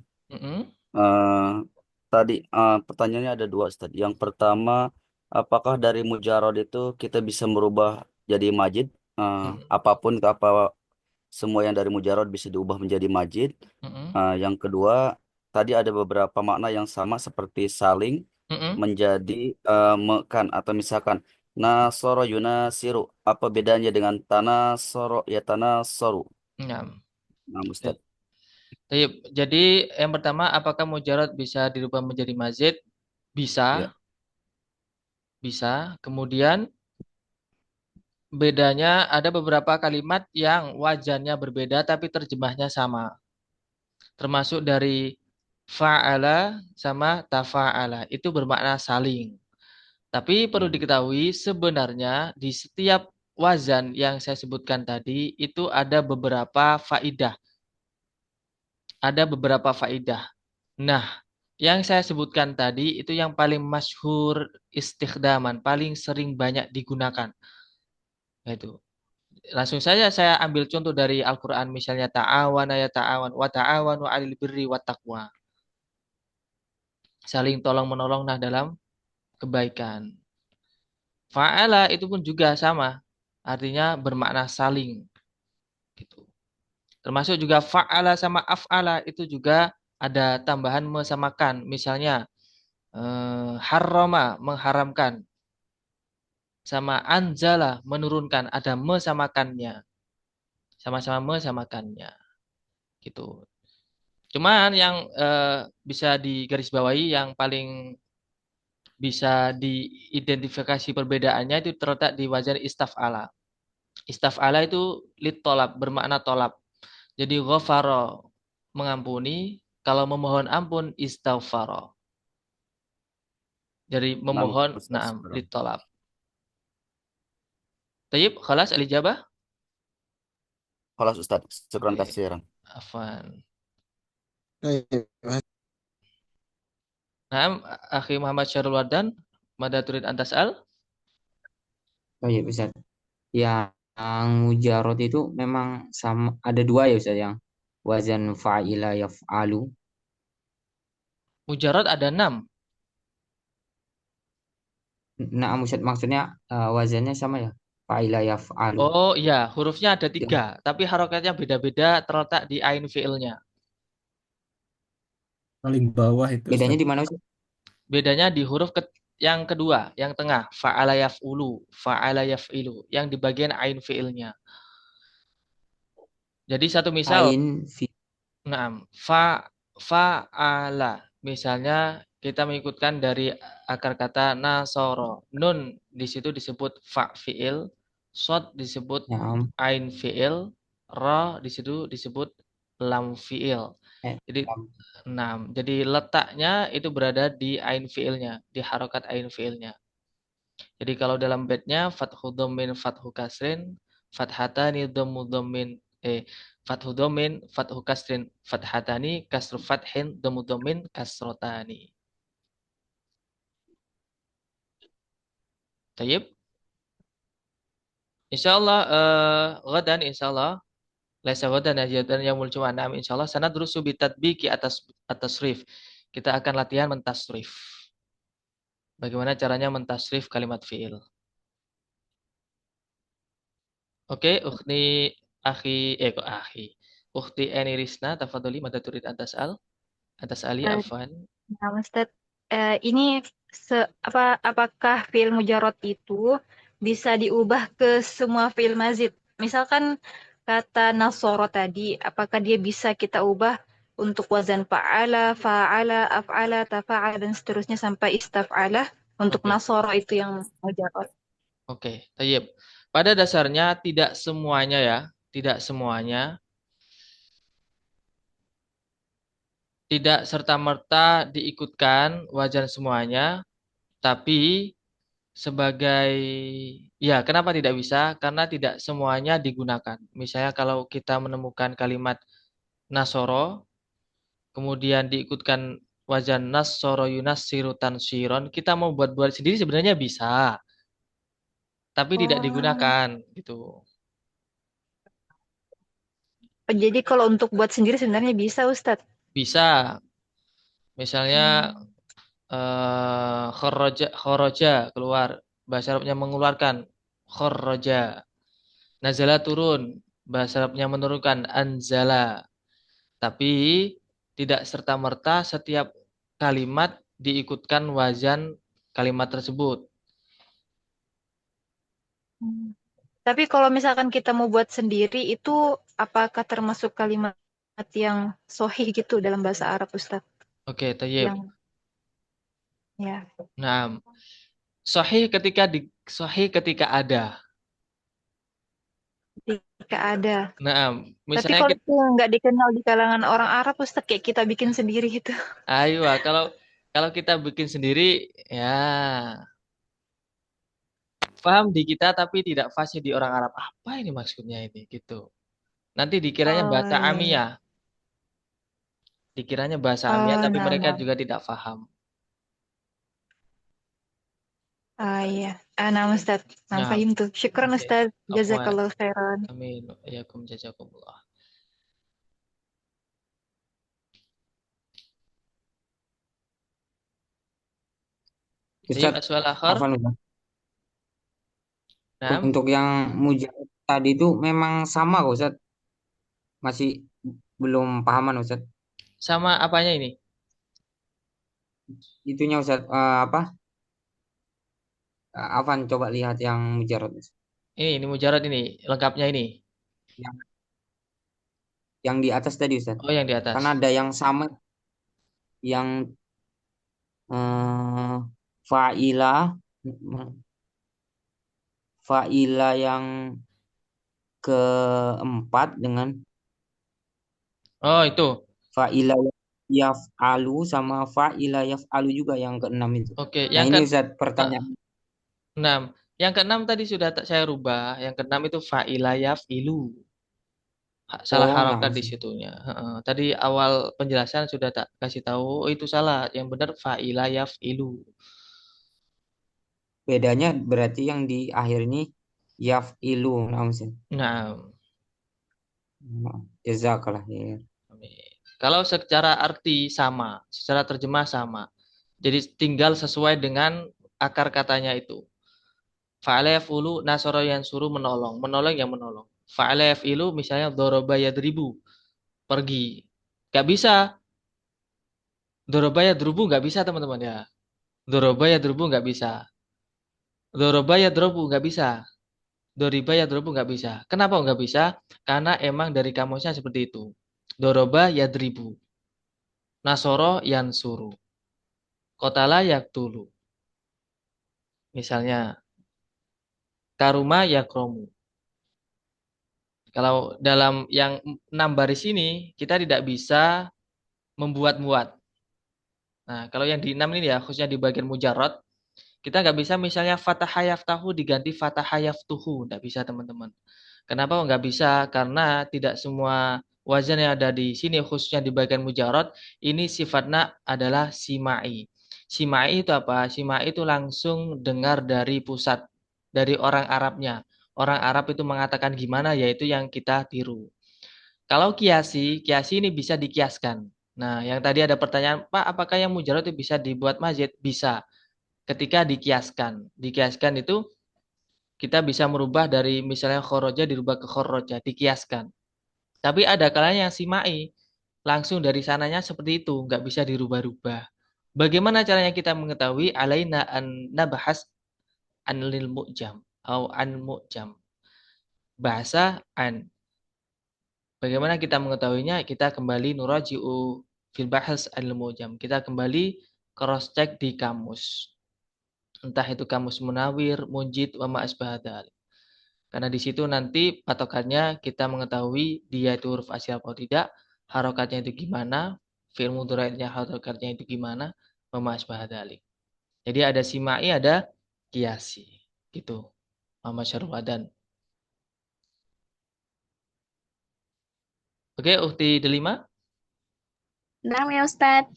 Tadi pertanyaannya ada dua Ustaz. Yang pertama, apakah dari mujarad itu kita bisa merubah jadi majid? Apapun semua yang dari mujarad bisa diubah menjadi majid. Yang kedua, tadi ada beberapa makna yang sama seperti saling menjadi mekan atau misalkan nasoro yunasiru. Apa bedanya dengan tanasoro ya tanasoru? Naam. Nah, Ustaz. Jadi yang pertama, apakah mujarad bisa dirubah menjadi mazid? Bisa. Ya. Bisa. Kemudian bedanya ada beberapa kalimat yang wajannya berbeda tapi terjemahnya sama. Termasuk dari fa'ala sama tafa'ala. Itu bermakna saling. Tapi perlu diketahui sebenarnya di setiap wazan yang saya sebutkan tadi itu ada beberapa faidah. Ada beberapa faidah. Nah, yang saya sebutkan tadi itu yang paling masyhur istikhdaman, paling sering banyak digunakan. Itu. Langsung saja saya ambil contoh dari Al-Quran. Misalnya ta'awana ya ta'awan. Wa ta'awanu 'alal birri wat taqwa. Saling tolong menolong nah dalam kebaikan. Fa'ala itu pun juga sama. Artinya bermakna saling. Gitu. Termasuk juga fa'ala sama af'ala itu juga ada tambahan mesamakan. Misalnya harrama mengharamkan. Sama anzala menurunkan. Ada mesamakannya. Sama-sama mesamakannya. Gitu. Cuman yang bisa digarisbawahi yang paling bisa diidentifikasi perbedaannya itu terletak di wazan istaf'ala. Istaf'ala itu litolab, bermakna tolab. Jadi ghafara mengampuni, kalau memohon ampun istaghfara. Jadi Naam, memohon Ustaz. na'am litolab. Tayyib, khalas al-ijabah? Khalas Ustaz, syukran Oke, katsiran. afwan. Baik. Naam, Akhi Muhammad Syarul Wardan, mada turid antas al? Oh iya Ustaz. Yang mujarot itu memang sama, ada dua ya Ustaz, yang wazan fa'ila yaf'alu. Mujarad ada 6. Nah, Ustaz, maksudnya wazannya sama ya? Fa'ila yaf'alu. Oh iya, hurufnya ada Yang 3, tapi harokatnya beda-beda terletak di ain fiilnya. Paling bawah itu bedanya Ustaz. di mana Ustaz? Bedanya di huruf yang kedua, yang tengah, fa'ala yaf'ulu, fa'ala yaf'ilu, yang di bagian ain fiilnya. Jadi satu misal, Ain fi naam, fa'ala. Misalnya kita mengikutkan dari akar kata nasoro. Nun di situ disebut fa fiil, sod disebut Naam. ain fiil, ra di situ disebut lam fiil. Jadi Lam. jadi letaknya itu berada di ain fiilnya, di harokat ain fiilnya. Jadi kalau dalam bednya fathu dhammin fathu kasrin, fathatani dhammu dhammin fathu dhammin fathu kasrin, fathatani kasru fathin dhammu dhammin kasrotani. Tayyib. Insyaallah gadan insyaallah laisa gadan dan yaumul jumat. Nah, insyaallah sanadrusu bitatbiki atas tasrif. Kita akan latihan mentasrif. Bagaimana caranya mentasrif kalimat fiil. Oke, kok akhi. Ukhti Eni Risna, tafadholi mada turid atas atas Ali Eh, afwan. Nah, Ustaz, ini apakah fiil mujarot itu bisa diubah ke semua fiil mazid? Misalkan kata nasoro tadi, apakah dia bisa kita ubah untuk wazan fa'ala, af'ala, tafa'ala, dan seterusnya sampai istaf'ala untuk Oke. nasoro itu yang mujarot. Oke, tayyib. Pada dasarnya tidak semuanya ya, tidak semuanya, tidak serta-merta diikutkan wajan semuanya, tapi sebagai ya, kenapa tidak bisa? Karena tidak semuanya digunakan. Misalnya kalau kita menemukan kalimat nasoro, kemudian diikutkan wajan nasoro yunassiru tansiron, kita mau buat-buat sendiri sebenarnya bisa, tapi tidak Oh, digunakan gitu. jadi kalau untuk buat sendiri sebenarnya bisa, Ustadz. Bisa, misalnya Hmm. kharaja keluar, bahasa Arabnya mengeluarkan, kharaja. Nazala turun, bahasa Arabnya menurunkan, anzala. Tapi tidak serta-merta setiap kalimat diikutkan wazan kalimat tersebut. Hmm. Tapi kalau misalkan kita mau buat sendiri, itu apakah termasuk kalimat yang sohih gitu dalam bahasa Arab, Ustadz? Oke, tayyib. Yang ya, Nah, sahih ketika ada. ketika ada. Nah, Tapi misalnya kalau kita, itu nggak dikenal di kalangan orang Arab, Ustadz, kayak kita bikin sendiri gitu. ayo kalau kalau kita bikin sendiri ya paham di kita tapi tidak fasih di orang Arab. Apa ini maksudnya ini gitu. Nanti dikiranya Oh bahasa iya, iya. Amiyah, dikiranya bahasa Amiyah Oh, tapi nah, mereka nah. juga tidak paham. Iya. Nah, Ustaz. Nah, Nah, paham tuh. Syukran, oke. Ustaz. Afwan. Jazakallah khairan. Amin. Yakum jazakumullah. Tayyib Ustadz, aswal akhar. apa nih? Nah, Untuk yang mujarab tadi itu memang sama kok Ustadz. Masih belum pahaman Ustadz. sama apanya ini? Itunya Ustadz, apa? Afan coba lihat yang mujarab Ustadz. Ini mujarad ini, lengkapnya ini. Yang, yang di atas tadi Ustadz. Oh, yang di Kan atas. ada yang sama, yang fa'ilah, fa'ilah yang keempat dengan Oh, itu. fa'ilah yaf'alu sama fa'ilah yaf'alu juga yang keenam itu. Oke, Nah yang ini ke Ustadz eh, pertanyaan. 6. Yang keenam tadi sudah saya rubah. Yang keenam itu fa'ilayaf ilu. Salah Oh, nah harokat di Ustadz. situnya. Heeh. Tadi awal penjelasan sudah tak kasih tahu, oh, itu salah. Yang benar fa'ilayaf ilu. Bedanya berarti yang di akhir ini yaf'ilu. Nah Ustadz. Nah, Nah, jazakallah khair. amin. Kalau secara arti sama, secara terjemah sama. Jadi tinggal sesuai dengan akar katanya itu. Fa'ala yaf'ulu nasara yansuru menolong. Menolong yang menolong. Fa'ala yaf'ilu misalnya doroba yadribu. Pergi. Gak bisa. Doroba yadrubu gak bisa teman-teman ya. Doroba yadrubu gak bisa. Doroba yadrubu gak bisa. Doriba yadrubu gak bisa. Kenapa gak bisa? Karena emang dari kamusnya seperti itu. Doroba yadribu. Nasoro yansuru. Kotala yaktulu. Misalnya. Karuma yakromu. Kalau dalam yang 6 baris ini, kita tidak bisa membuat-buat. Nah, kalau yang di 6 ini ya, khususnya di bagian mujarrad, kita nggak bisa misalnya fataha yaftahu diganti fataha yaftuhu. Nggak bisa, teman-teman. Kenapa nggak bisa? Karena tidak semua wazan yang ada di sini, khususnya di bagian mujarrad, ini sifatnya adalah simai. Simai itu apa? Simai itu langsung dengar dari pusat, dari orang Arabnya. Orang Arab itu mengatakan gimana, yaitu yang kita tiru. Kalau kiasi, kiasi ini bisa dikiaskan. Nah, yang tadi ada pertanyaan, Pak, apakah yang mujarad itu bisa dibuat mazid? Bisa. Ketika dikiaskan. Dikiaskan itu kita bisa merubah dari misalnya khoroja dirubah ke khoroja, dikiaskan. Tapi ada kalanya yang simai. Langsung dari sananya seperti itu, nggak bisa dirubah-rubah. Bagaimana caranya kita mengetahui alaina an nabahas anil mu'jam atau an mu'jam. Bahasa an. Bagaimana kita mengetahuinya? Kita kembali nuraji'u fil bahas al-mujam. Kita kembali cross check di kamus. Entah itu kamus Munawir, Munjid, wa ma asbahadal. Karena di situ nanti patokannya kita mengetahui dia itu huruf asli atau tidak, harokatnya itu gimana, fi'il mudhari'nya harokatnya itu gimana, wa ma asbahadal. Jadi ada simai, ada kiasi. Gitu. Mama Syarwadan. Oke, Ukti Delima. Nah, ya Ustadz,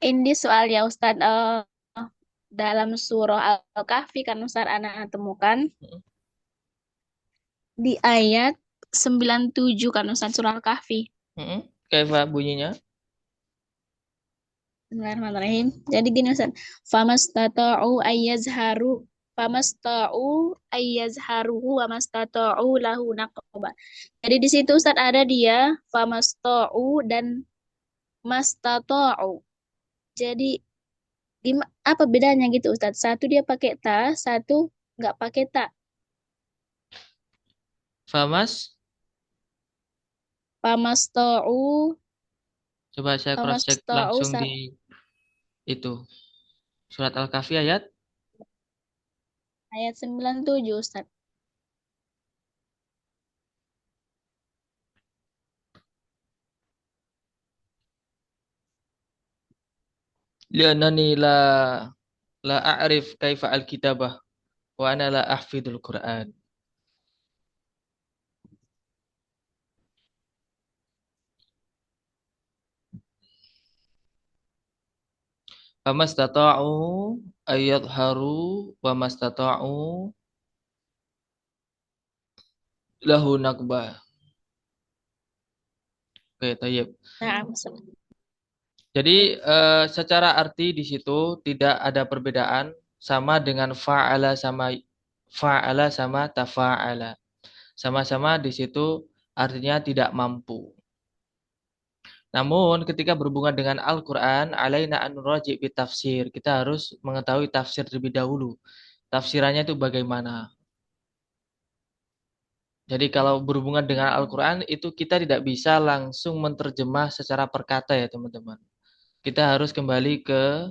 ini soalnya Ustadz dalam surah Al-Kahfi kan Ustadz anak temukan di ayat 97 kan Ustadz surah Al-Kahfi. Kaifa bunyinya? Bismillahirrahmanirrahim. Jadi gini Ustadz, famastata'u ayyazharu ayyazharuhu wa mastata'u lahu naqaba. Jadi di situ Ustadz ada dia famasta'u dan mastata'u. Jadi apa bedanya gitu Ustadz? Satu dia pakai ta, satu nggak pakai ta. Famas. Famasta'u Coba saya cross check famasta'u langsung di itu. Surat Al-Kahfi ayat. ayat 97 Ustadz. Li'annani la a'rif kaifa al-kitabah wa ana la ahfidul Qur'an. Famastata'u ayadharu wa mastata'u lahu nakbah. Oke, tayyib. Nah, Jadi secara arti di situ tidak ada perbedaan sama dengan fa'ala sama tafa'ala. Sama-sama di situ artinya tidak mampu. Namun ketika berhubungan dengan Al-Qur'an, alaina an nuraji' bi tafsir. Kita harus mengetahui tafsir terlebih dahulu. Tafsirannya itu bagaimana? Jadi kalau berhubungan dengan Al-Qur'an itu kita tidak bisa langsung menerjemah secara perkata ya, teman-teman. Kita harus kembali ke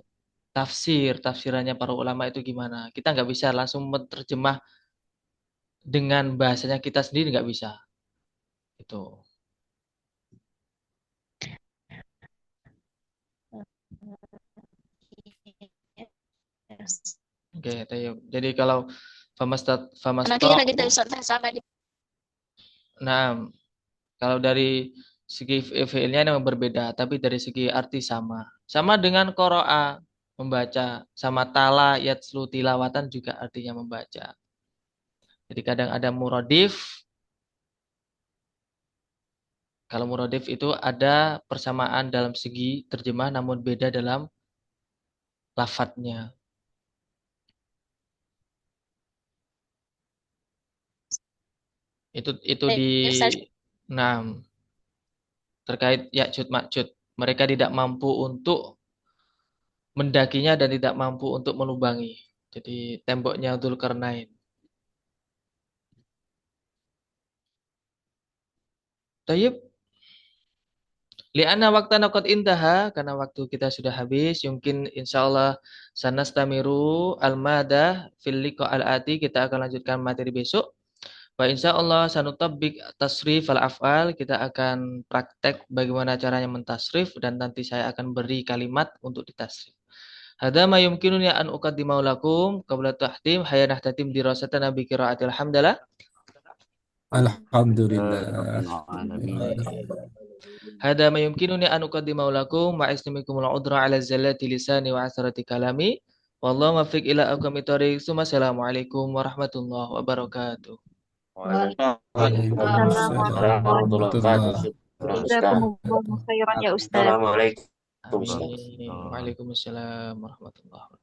tafsirannya para ulama itu gimana. Kita nggak bisa langsung menerjemah dengan bahasanya kita sendiri, nggak bisa. Itu. Oke, tayyib. Jadi kalau nanti kita bisa sama di nah, kalau dari segi fiilnya memang berbeda, tapi dari segi arti sama. Sama dengan qara'a, membaca, sama tala yatslu tilawatan juga artinya membaca. Jadi kadang ada muradif. Kalau muradif itu ada persamaan dalam segi terjemah namun beda dalam lafadznya. Itu di terkait Ya'jud Ma'jud. Mereka tidak mampu untuk mendakinya dan tidak mampu untuk melubangi. Jadi temboknya Dzulkarnain. Tayyib. Li'anna waqtana qad intaha, karena waktu kita sudah habis, mungkin insyaallah sanastamiru al-madah fil liqa al-ati, kita akan lanjutkan materi besok. Wa insyaallah sanutabbik tasrif al-af'al, kita akan praktek bagaimana caranya mentasrif dan nanti saya akan beri kalimat untuk ditasrif. Hadza ma yumkinuni an uqaddima lakum qabla tahtim hayanah tatim dirasatana bi qiraatil hamdalah. Alhamdulillah. Hada ma yumkinuni an uqaddima lakum ma ismikumul udra ala zallati lisani wa asrati kalami. Wallahu muwaffiq ila aqwamit thoriq. Assalamualaikum warahmatullahi wabarakatuh. Waalaikumsalam warahmatullahi wabarakatuh. Jazakumullahu khairan ya Ustaz. Amin. Waalaikumsalam warahmatullahi wabarakatuh.